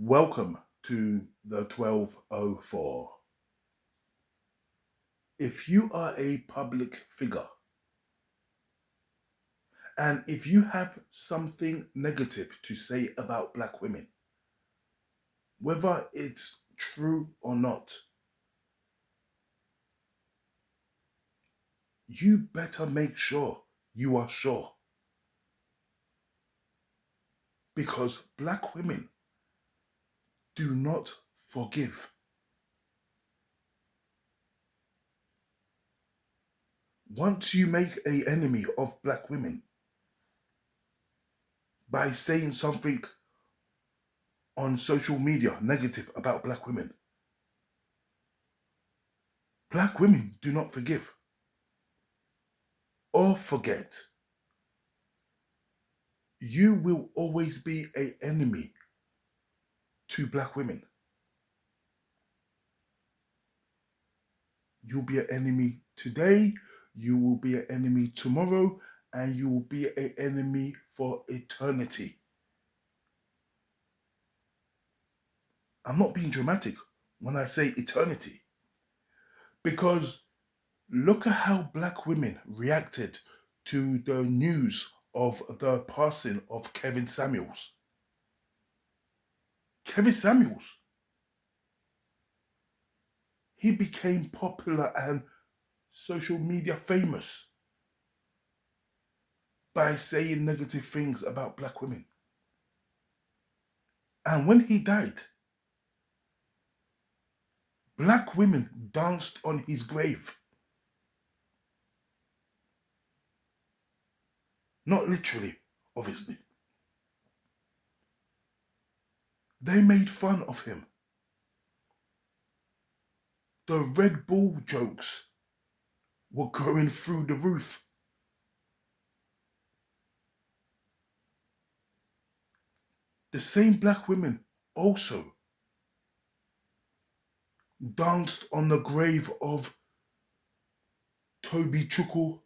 Welcome to the 1204. If you are a public figure and if you have something negative to say about black women, whether it's true or not, you better make sure you are sure. Because black women do not forgive. Once you make an enemy of black women by saying something on social media negative about black women do not forgive or forget. You will always be an enemy to black women. You'll be an enemy today, you will be an enemy tomorrow, and you will be an enemy for eternity. I'm not being dramatic when I say eternity, because look at how black women reacted to the news of the passing of Kevin Samuels. Kevin Samuels, he became popular and social media famous by saying negative things about black women. And when he died, black women danced on his grave. Not literally, obviously. They made fun of him. The Red Bull jokes were going through the roof. The same black women also danced on the grave of Toby Chuckle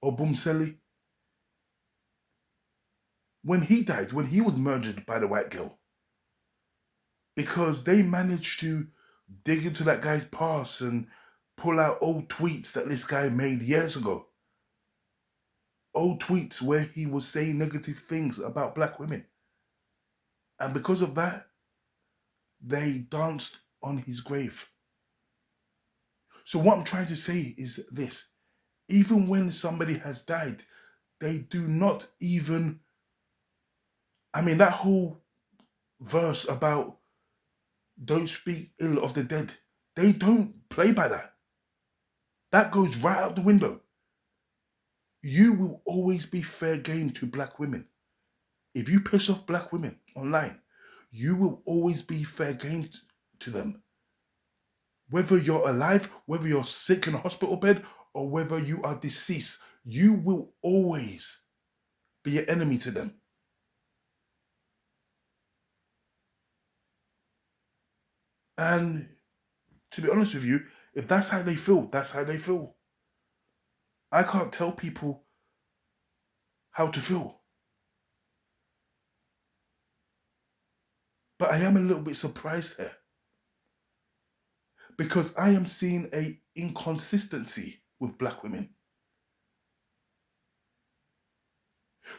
or Bumseli. When he died, when he was murdered by the white girl, because they managed to dig into that guy's past and pull out old tweets that this guy made years ago. Old tweets where he was saying negative things about black women. And because of that, they danced on his grave. So what I'm trying to say is this. Even when somebody has died, they do not even, that whole verse about don't speak ill of the dead, they don't play by that. That goes right out the window. You will always be fair game to black women. If you piss off black women online, you will always be fair game to them. Whether you're alive, whether you're sick in a hospital bed, or whether you are deceased, you will always be an enemy to them. And to be honest with you, if that's how they feel, that's how they feel. I can't tell people how to feel. But I am a little bit surprised here, because I am seeing a inconsistency with black women.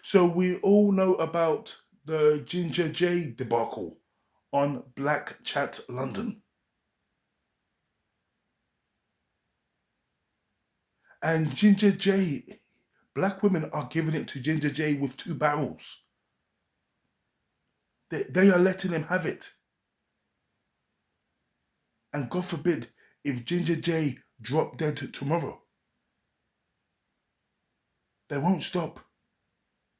So we all know about the Ginger J debacle on Black Chat London. And Ginger J, black women are giving it to Ginger J with two barrels. They are letting him have it. And God forbid if Ginger J drop dead tomorrow, they won't stop.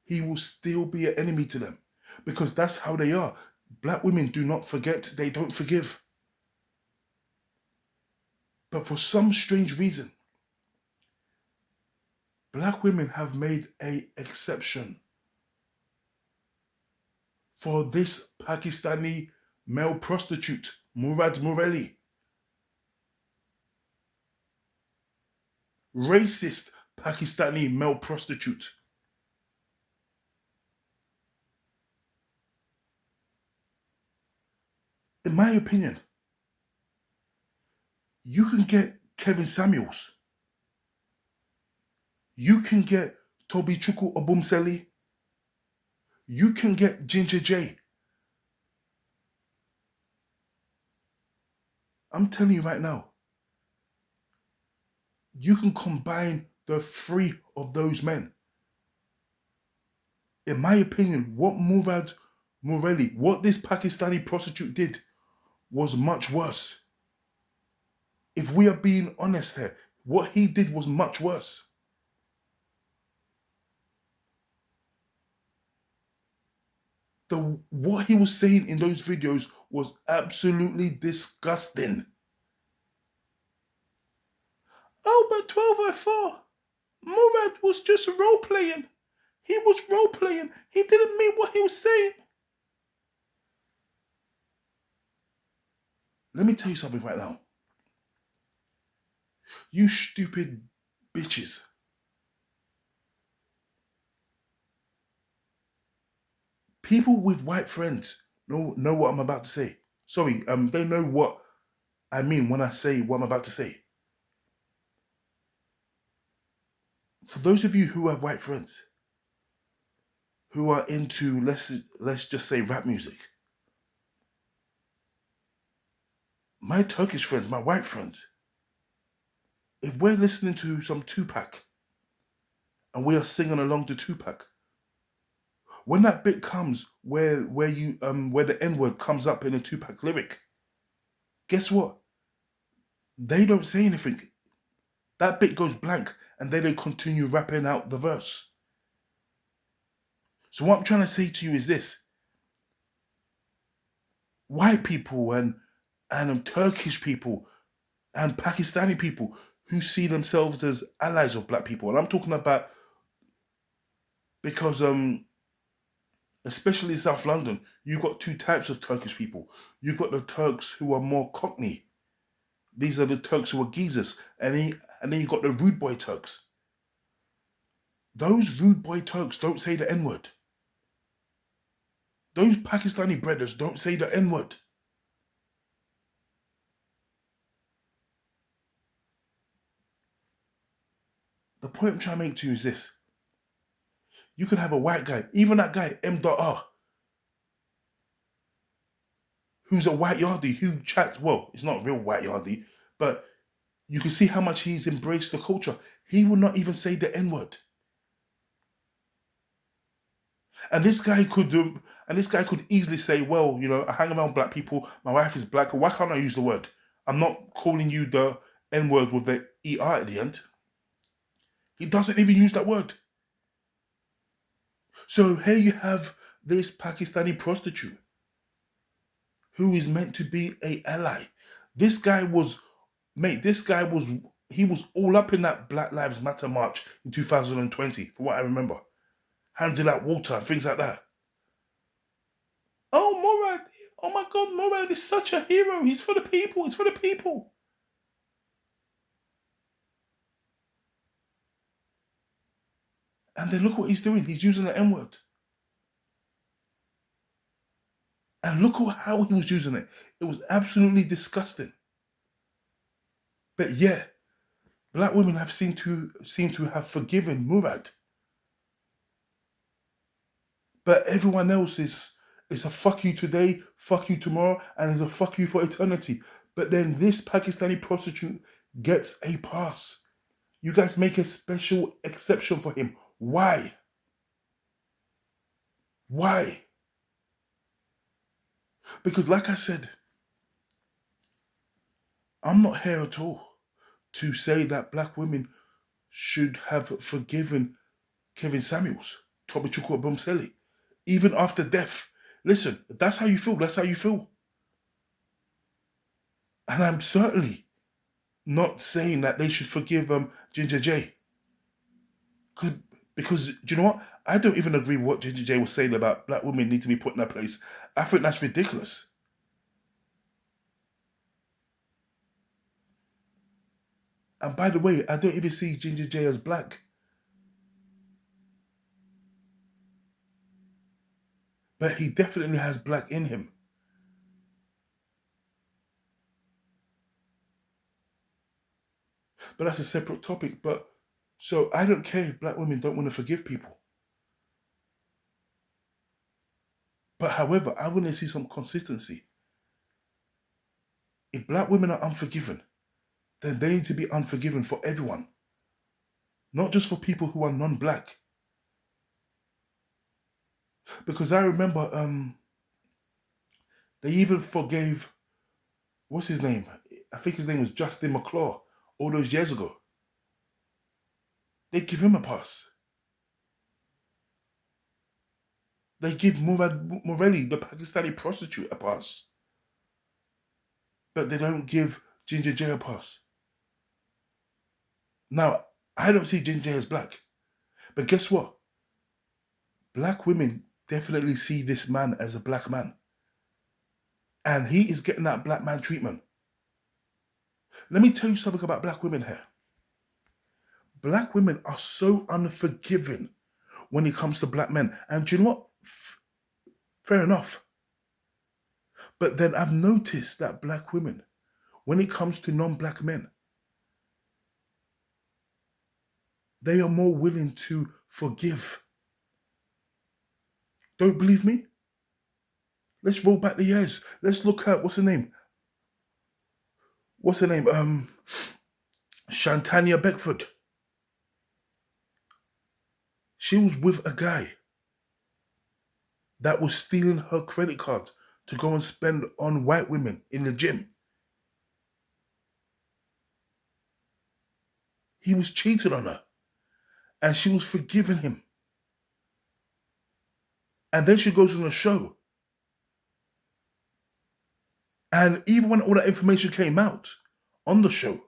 He will still be an enemy to them, because that's how they are. Black women do not forget, they don't forgive. But for some strange reason, black women have made an exception for this Pakistani male prostitute, Murad Mureli. Racist Pakistani male prostitute. In my opinion, you can get Kevin Samuels. You can get Toby Chuku Obumseli. You can get Ginger J. I'm telling you right now, you can combine the three of those men. In my opinion, what Murad Morelli, what this Pakistani prostitute did was much worse. If we are being honest here, what he did was much worse. What he was saying in those videos was absolutely disgusting. Oh, but 1204, Murad was just role playing. He was role playing. He didn't mean what he was saying. Let me tell you something right now. You stupid bitches. People with white friends know what I'm about to say. Sorry, they know what I mean when I say what I'm about to say. For those of you who have white friends who are into let's just say rap music, my Turkish friends, my white friends, if we're listening to some Tupac and we are singing along to Tupac, when that bit comes where the N-word comes up in a Tupac lyric, guess what? They don't say anything. That bit goes blank and then they continue rapping out the verse. So what I'm trying to say to you is this. White people and Turkish people and Pakistani people who see themselves as allies of black people. And I'm talking about because especially in South London, you've got two types of Turkish people. You've got the Turks who are more Cockney. These are the Turks who are geezers. And then you've got the rude boy Turks. Those rude boy Turks don't say the N-word. Those Pakistani brothers don't say the N-word. The point I'm trying to make to you is this. You can have a white guy, even that guy, M.R., who's a white yardie, who chats, well, it's not real white yardie, but you can see how much he's embraced the culture. He will not even say the N-word. And this guy could easily say, well, I hang around black people, my wife is black, why can't I use the word? I'm not calling you the N-word with the ER at the end. He doesn't even use that word. So here you have this Pakistani prostitute who is meant to be a ally. This guy was, he was all up in that Black Lives Matter march in 2020, for what I remember. Handing out water and things like that. Oh, Murad, oh my God, Murad is such a hero. He's for the people, he's for the people. And then look what he's doing. He's using the N-word. And look how he was using it. It was absolutely disgusting. But yeah, black women seem to have forgiven Murad. But everyone else is a fuck you today, fuck you tomorrow, and is a fuck you for eternity. But then this Pakistani prostitute gets a pass. You guys make a special exception for him. Why? Why? Because like I said, I'm not here at all to say that black women should have forgiven Kevin Samuels, Toby Chukwuka Bumseli, even after death. Listen, if that's how you feel, that's how you feel. And I'm certainly not saying that they should forgive Ginger J. Because, do you know what? I don't even agree with what Ginger J was saying about black women need to be put in their place. I think that's ridiculous. And by the way, I don't even see Ginger J as black. But he definitely has black in him. But that's a separate topic. But so I don't care if black women don't want to forgive people. But however, I want to see some consistency. If black women are unforgiven, then they need to be unforgiven for everyone, not just for people who are non-black. Because I remember they even forgave, what's his name? I think his name was Justin McClaw all those years ago. They give him a pass. They give Murad Morelli, the Pakistani prostitute, a pass. But they don't give Ginger J a pass. Now, I don't see Ginger J as black. But guess what? Black women definitely see this man as a black man. And he is getting that black man treatment. Let me tell you something about black women here. Black women are so unforgiving when it comes to black men. And do you know what? Fair enough. But then I've noticed that black women, when it comes to non-black men, they are more willing to forgive. Don't believe me? Let's roll back the years. Let's look at, what's her name? Shantanya Beckford. She was with a guy that was stealing her credit cards to go and spend on white women in the gym. He was cheating on her. And she was forgiving him. And then she goes on a show. And even when all that information came out on the show,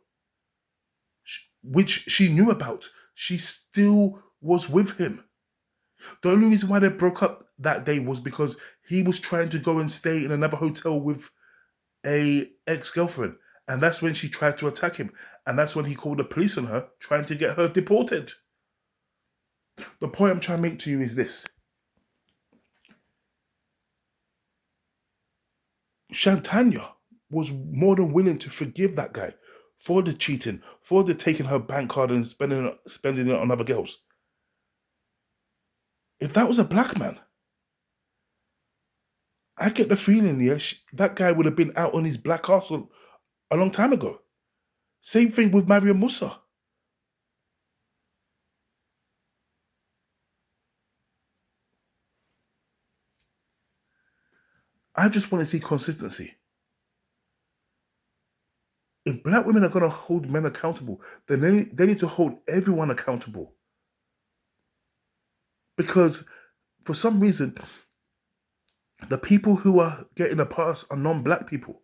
which she knew about, she still was with him. The only reason why they broke up that day was because he was trying to go and stay in another hotel with a ex-girlfriend. And that's when she tried to attack him. And that's when he called the police on her, trying to get her deported. The point I'm trying to make to you is this. Shantanya was more than willing to forgive that guy for the cheating, for the taking her bank card and spending it on other girls. If that was a black man, I get the feeling, that guy would have been out on his black ass a long time ago. Same thing with Mariam Musa. I just want to see consistency. If black women are going to hold men accountable, then they need to hold everyone accountable. Because for some reason, the people who are getting a pass are non-black people.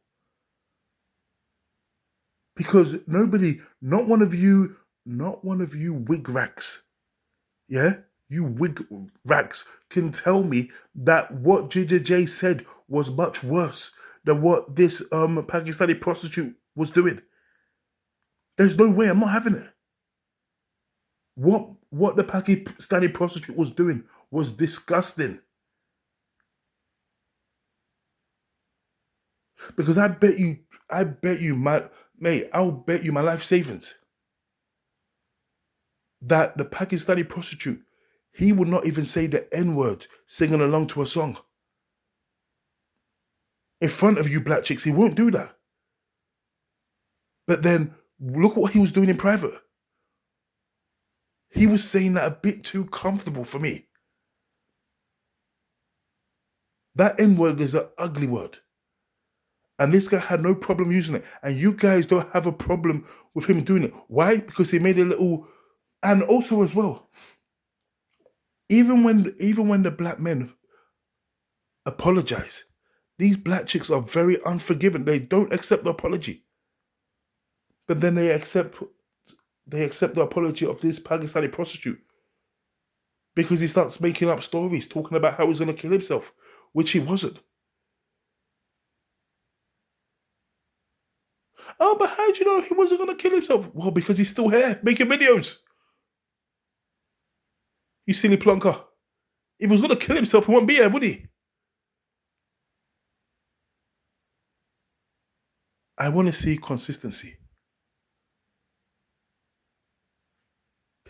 Because not one of you wig racks, yeah? You wig racks can tell me that what Ginger J said was much worse than what this Pakistani prostitute was doing. There's no way, I'm not having it. What the Pakistani prostitute was doing was disgusting. Because I'll bet you my life savings that the Pakistani prostitute, he would not even say the N-word singing along to a song. In front of you black chicks, he won't do that. But then, look what he was doing in private. He was saying that a bit too comfortable for me. That N-word is an ugly word. And this guy had no problem using it. And you guys don't have a problem with him doing it. Why? Because he made a little... And also as well, even when the black men apologize, these black chicks are very unforgiving. They don't accept the apology. But then they accept the apology of this Pakistani prostitute. Because he starts making up stories, talking about how he's going to kill himself, which he wasn't. Oh, but how do you know he wasn't going to kill himself? Well, because he's still here, making videos. You silly plonker. If he was going to kill himself, he wouldn't be here, would he? I want to see consistency.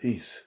Peace.